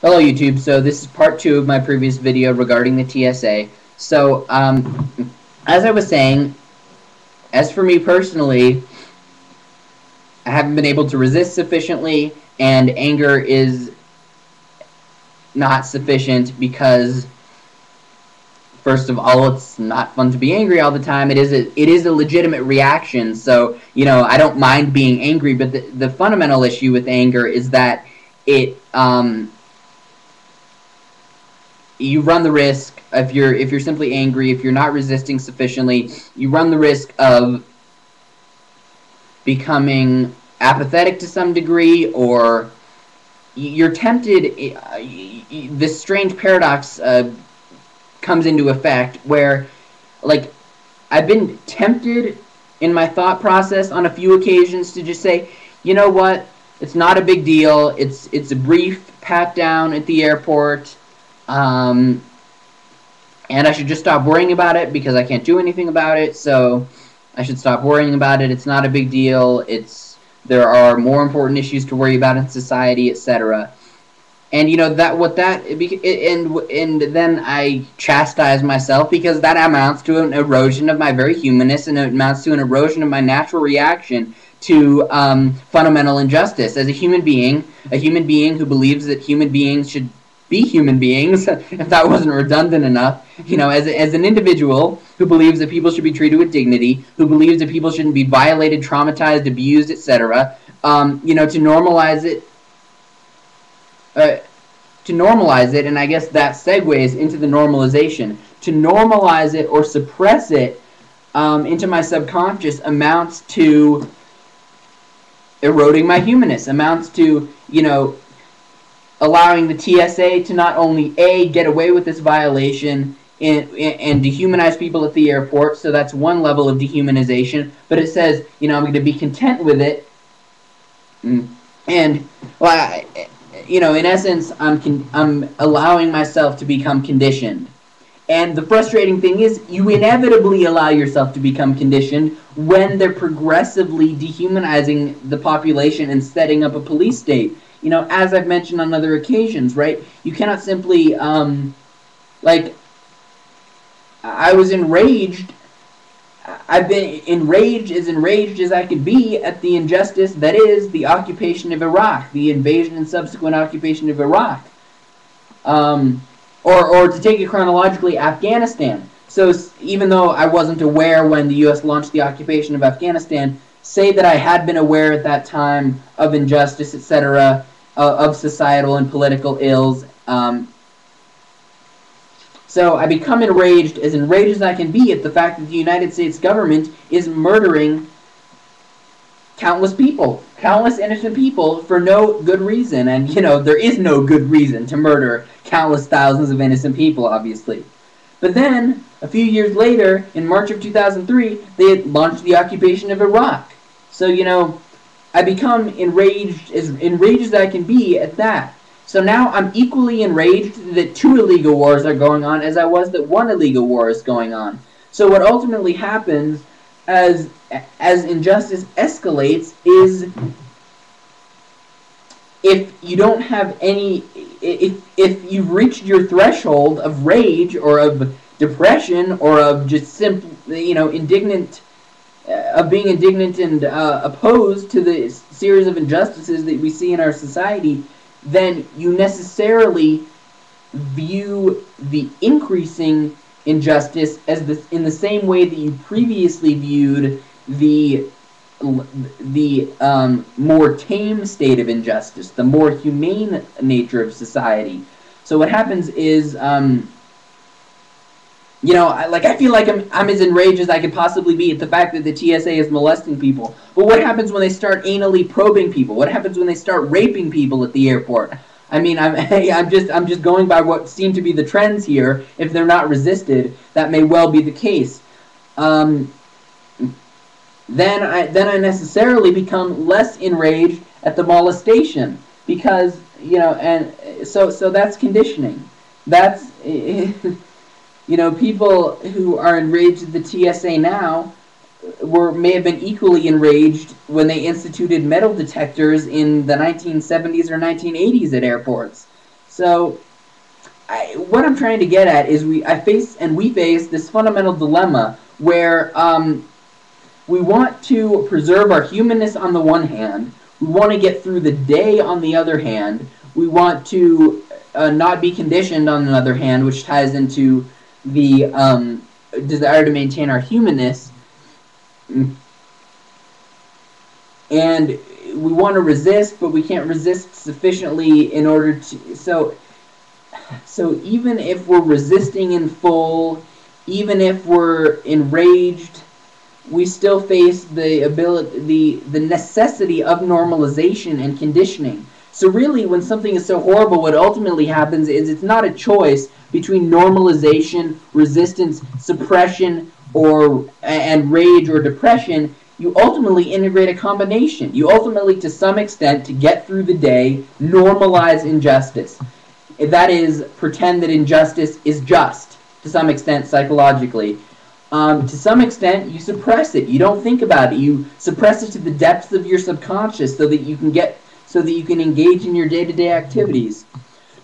Hello YouTube, so this is part 2 of my previous video regarding the TSA. So, as I was saying, as for me personally, I haven't been able to resist sufficiently, and anger is not sufficient because, first of all, it's not fun to be angry all the time. It is a legitimate reaction, so, I don't mind being angry, but the fundamental issue with anger is that it, you run the risk, if you're simply angry, if you're not resisting sufficiently, you run the risk of becoming apathetic to some degree, or you're tempted. This strange paradox comes into effect where, like, I've been tempted in my thought process on a few occasions to just say, you know what, it's not a big deal, it's a brief pat down at the airport, and I should just stop worrying about it because I can't do anything about it, so I should stop worrying about it. It's not a big deal. There are more important issues to worry about in society, etc. And and then I chastise myself because that amounts to an erosion of my very humanness, and it amounts to an erosion of my natural reaction to fundamental injustice. As a human being who believes that human beings should be human beings, if that wasn't redundant enough, as an individual who believes that people should be treated with dignity, who believes that people shouldn't be violated, traumatized, abused, etc., to normalize it, and I guess that segues into the normalization. To normalize it or suppress it into my subconscious amounts to eroding my humanness, amounts to, allowing the TSA to not only A, get away with this violation and dehumanize people at the airport, so that's one level of dehumanization, but it says, I'm going to be content with it, and, well, in essence, I'm allowing myself to become conditioned. And the frustrating thing is, you inevitably allow yourself to become conditioned when they're progressively dehumanizing the population and setting up a police state. As I've mentioned on other occasions, right? You cannot simply, I was enraged. I've been enraged as I could be at the injustice that is the occupation of Iraq, the invasion and subsequent occupation of Iraq. Or to take it chronologically, Afghanistan. So even though I wasn't aware when the U.S. launched the occupation of Afghanistan, say that I had been aware at that time of injustice, etc., of societal and political ills. So I become enraged as I can be at the fact that the United States government is murdering countless people, countless innocent people for no good reason. And, there is no good reason to murder countless thousands of innocent people, obviously. But then, a few years later, in March of 2003, they had launched the occupation of Iraq. So, I become enraged as I can be at that. So now I'm equally enraged that 2 illegal wars are going on as I was that 1 illegal war is going on. So what ultimately happens as injustice escalates is, if you don't have any, if you've reached your threshold of rage or of depression or of just simply, indignant, of being indignant and opposed to the series of injustices that we see in our society, then you necessarily view the increasing injustice as in the same way that you previously viewed the more tame state of injustice, the more humane nature of society. So what happens is, I feel like I'm as enraged as I could possibly be at the fact that the TSA is molesting people. But what happens when they start anally probing people? What happens when they start raping people at the airport? I mean, I'm just going by what seem to be the trends here. If they're not resisted, that may well be the case. Then I necessarily become less enraged at the molestation because and so that's conditioning. That's people who are enraged at the TSA now may have been equally enraged when they instituted metal detectors in the 1970s or 1980s at airports. So what I'm trying to get at is we face this fundamental dilemma where we want to preserve our humanness on the one hand, we want to get through the day on the other hand, we want to not be conditioned on the other hand, which ties into the desire to maintain our humanness, and we want to resist, but we can't resist sufficiently in order to. So even if we're resisting in full, even if we're enraged, we still face the necessity of normalization and conditioning. So really, when something is so horrible, what ultimately happens is it's not a choice between normalization, resistance, suppression, and rage or depression. You ultimately integrate a combination. You ultimately, to some extent, to get through the day, normalize injustice. That is, pretend that injustice is just, to some extent, psychologically. To some extent, you suppress it. You don't think about it. You suppress it to the depths of your subconscious so that you can engage in your day-to-day activities.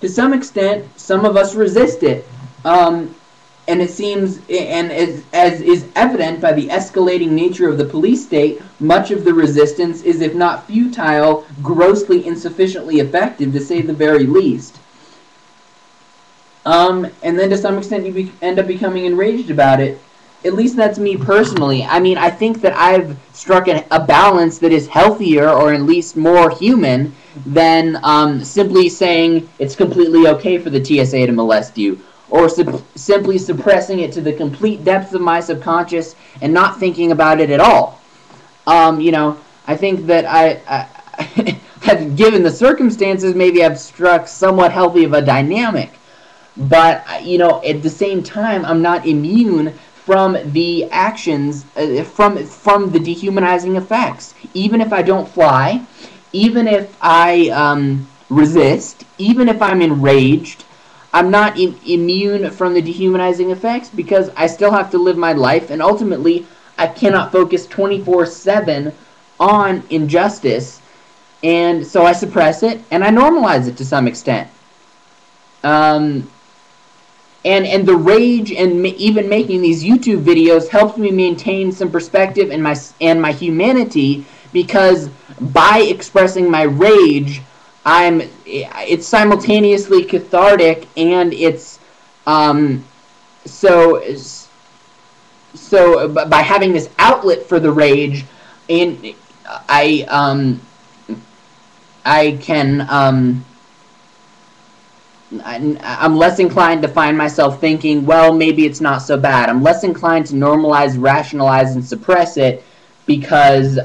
To some extent, some of us resist it. And it seems, and as is evident by the escalating nature of the police state, much of the resistance is, if not futile, grossly insufficiently effective, to say the very least. And then to some extent you end up becoming enraged about it. At least that's me personally. I mean, I think that I've struck a balance that is healthier, or at least more human, than simply saying it's completely okay for the TSA to molest you, or simply suppressing it to the complete depths of my subconscious and not thinking about it at all. I think that I have, given the circumstances, maybe I've struck somewhat healthy of a dynamic. But, at the same time, I'm not immune from the actions, from the dehumanizing effects. Even if I don't fly, even if I resist, even if I'm enraged, I'm not immune from the dehumanizing effects, because I still have to live my life, and ultimately I cannot focus 24/7 on injustice, and so I suppress it, and I normalize it to some extent. And the rage and even making these YouTube videos helps me maintain some perspective and my humanity, because by expressing my rage, it's simultaneously cathartic, and it's so by having this outlet for the rage, and I can I'm less inclined to find myself thinking, well, maybe it's not so bad. I'm less inclined to normalize, rationalize, and suppress it, because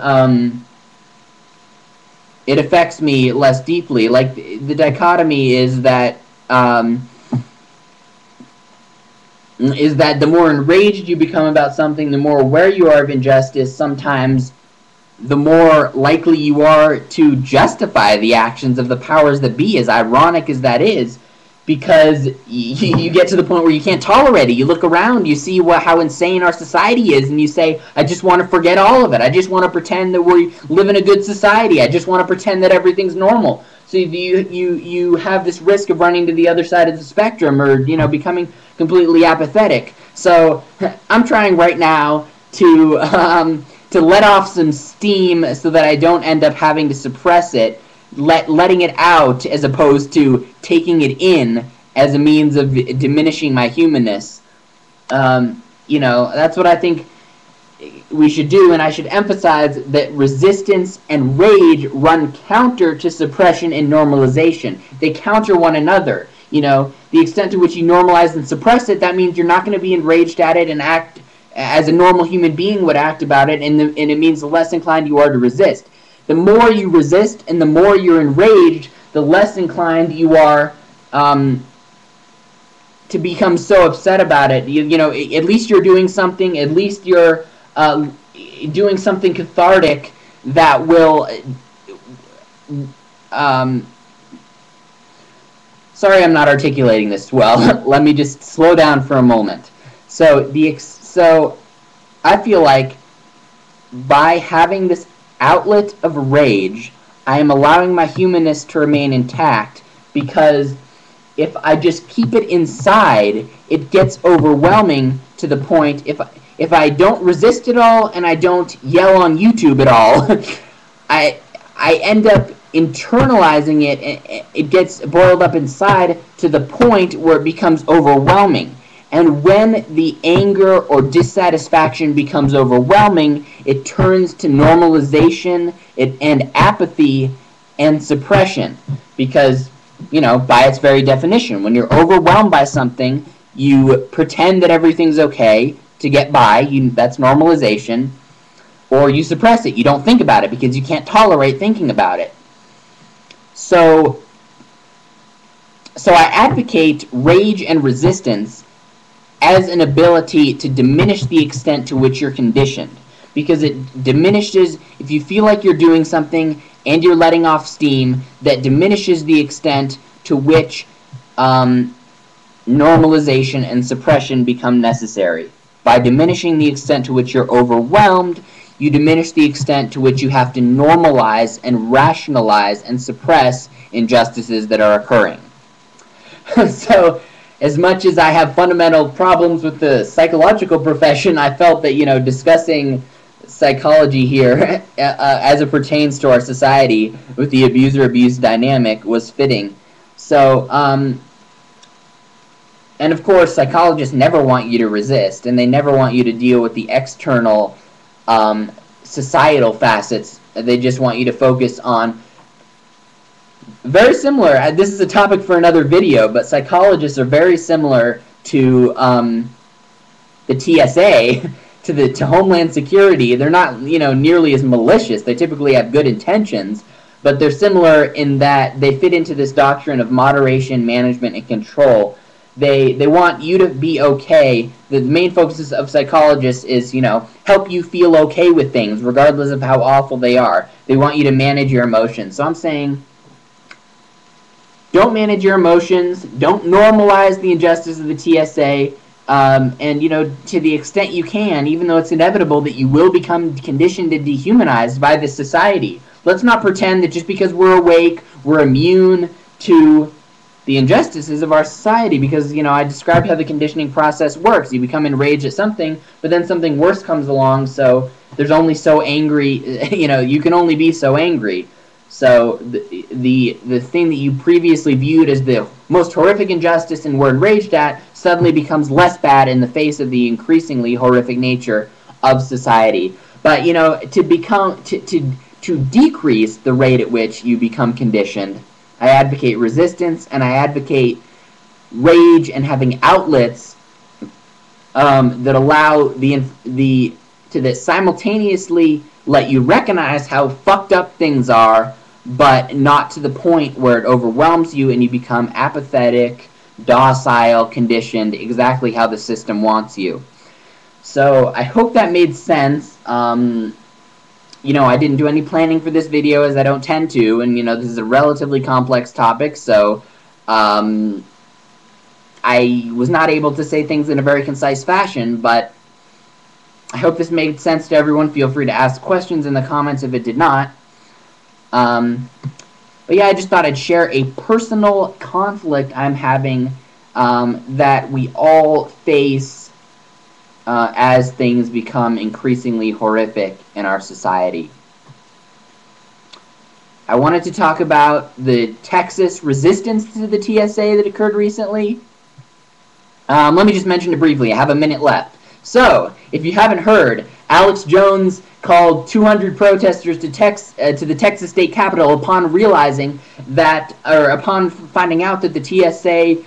it affects me less deeply. Like, the dichotomy is that the more enraged you become about something, the more aware you are of injustice, sometimes the more likely you are to justify the actions of the powers that be, as ironic as that is, because you get to the point where you can't tolerate it. You look around, you see how insane our society is, and you say, I just want to forget all of it. I just want to pretend that we live in a good society. I just want to pretend that everything's normal. So you have this risk of running to the other side of the spectrum, or becoming completely apathetic. So I'm trying right now to let off some steam so that I don't end up having to suppress it, letting it out as opposed to taking it in as a means of diminishing my humanness. That's what I think we should do, and I should emphasize that resistance and rage run counter to suppression and normalization. They counter one another. The extent to which you normalize and suppress it, that means you're not going to be enraged at it and act as a normal human being would act about it, and it means the less inclined you are to resist. The more you resist and the more you're enraged, the less inclined you are to become so upset about it. At least you're doing something. At least you're doing something cathartic that will. Sorry, I'm not articulating this well. Let me just slow down for a moment. So I feel like by having this outlet of rage, I am allowing my humanness to remain intact, because if I just keep it inside, it gets overwhelming to the point, if I don't resist at all and I don't yell on YouTube at all, I end up internalizing it, and it gets boiled up inside to the point where it becomes overwhelming. And when the anger or dissatisfaction becomes overwhelming, it turns to normalization and apathy and suppression. Because, you know, by its very definition, when you're overwhelmed by something, you pretend that everything's okay to get by. That's normalization. Or you suppress it. You don't think about it because you can't tolerate thinking about it. So I advocate rage and resistance as an ability to diminish the extent to which you're conditioned. Because it diminishes, if you feel like you're doing something and you're letting off steam, that diminishes the extent to which normalization and suppression become necessary. By diminishing the extent to which you're overwhelmed, you diminish the extent to which you have to normalize and rationalize and suppress injustices that are occurring. So, as much as I have fundamental problems with the psychological profession, I felt that, you know, discussing psychology here as it pertains to our society with the abuser-abused dynamic was fitting. So, and of course, psychologists never want you to resist, and they never want you to deal with the external societal facets. They just want you to focus on very similar. This is a topic for another video, but psychologists are very similar to the TSA, to Homeland Security. They're not, you know, nearly as malicious. They typically have good intentions, but they're similar in that they fit into this doctrine of moderation, management, and control. They want you to be okay. The main focus of psychologists is, you know, help you feel okay with things, regardless of how awful they are. They want you to manage your emotions. So I'm saying, don't manage your emotions. Don't normalize the injustice of the TSA. And, you know, to the extent you can, even though it's inevitable that you will become conditioned and dehumanized by this society. Let's not pretend that just because we're awake, we're immune to the injustices of our society, because, you know, I described how the conditioning process works. You become enraged at something, but then something worse comes along, so there's only so angry, you know, you can only be so angry. So the thing that you previously viewed as the most horrific injustice and were enraged at suddenly becomes less bad in the face of the increasingly horrific nature of society. But, you know, to decrease the rate at which you become conditioned, I advocate resistance, and I advocate rage and having outlets that allow that simultaneously let you recognize how fucked up things are, but not to the point where it overwhelms you and you become apathetic, docile, conditioned, exactly how the system wants you. So I hope that made sense. You know, I didn't do any planning for this video, as I don't tend to, and, you know, this is a relatively complex topic, so I was not able to say things in a very concise fashion, but I hope this made sense to everyone. Feel free to ask questions in the comments if it did not. But yeah, I just thought I'd share a personal conflict I'm having that we all face as things become increasingly horrific in our society. I wanted to talk about the Texas resistance to the TSA that occurred recently. Let me just mention it briefly. I have a minute left. So, if you haven't heard, Alex Jones called 200 protesters to the Texas state capitol upon realizing that, or upon finding out that the TSA,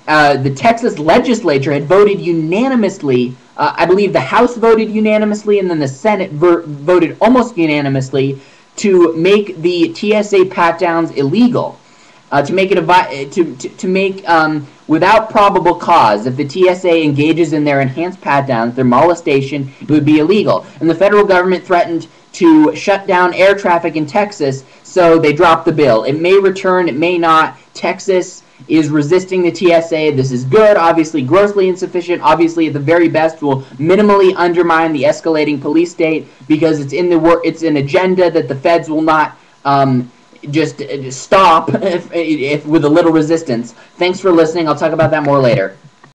the Texas legislature had voted unanimously. I believe the House voted unanimously, and then the Senate voted almost unanimously to make the TSA pat-downs illegal, to make it without probable cause. If the TSA engages in their enhanced pat-downs, their molestation, it would be illegal. And the federal government threatened to shut down air traffic in Texas, so they dropped the bill. It may return, it may not. Texas is resisting the TSA. This is good, obviously grossly insufficient, obviously at the very best will minimally undermine the escalating police state, because it's an agenda that the feds will not just stop if with a little resistance. Thanks for listening. I'll talk about that more later.